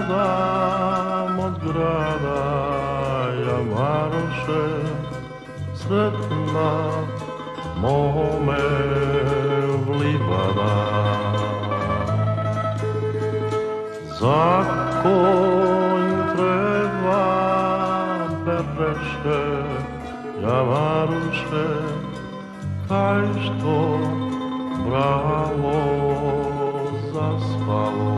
Odam od grada Jamaroše, sretna mome livada. Za konj treba bereše, Jamaroše, kaj što bravo zaspalo.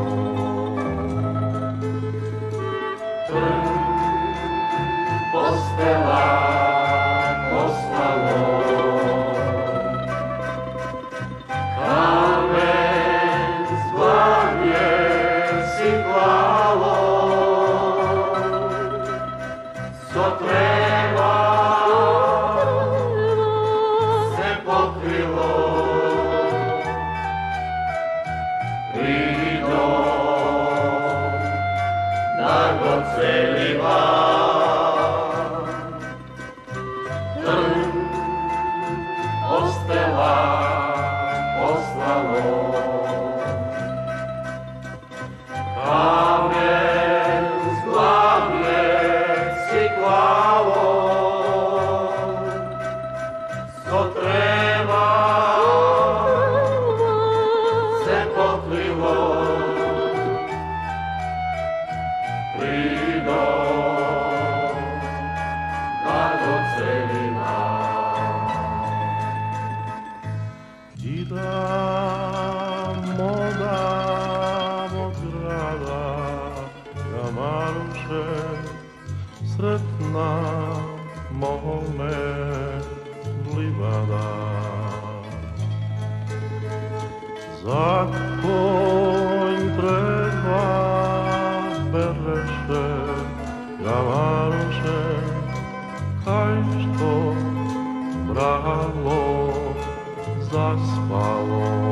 Postela poslalo, kamen zglavlje si klalo, co treba se pokrilo, prido da go celiva. Postela poslalo, kamen zglavlje si klalo, co treba se pokrilo, prido da go celiva. Odam od grada Jamaroše, sretna mome livada. Za konj treba bereše, Jamaroše, kaj što bravo zaspalo.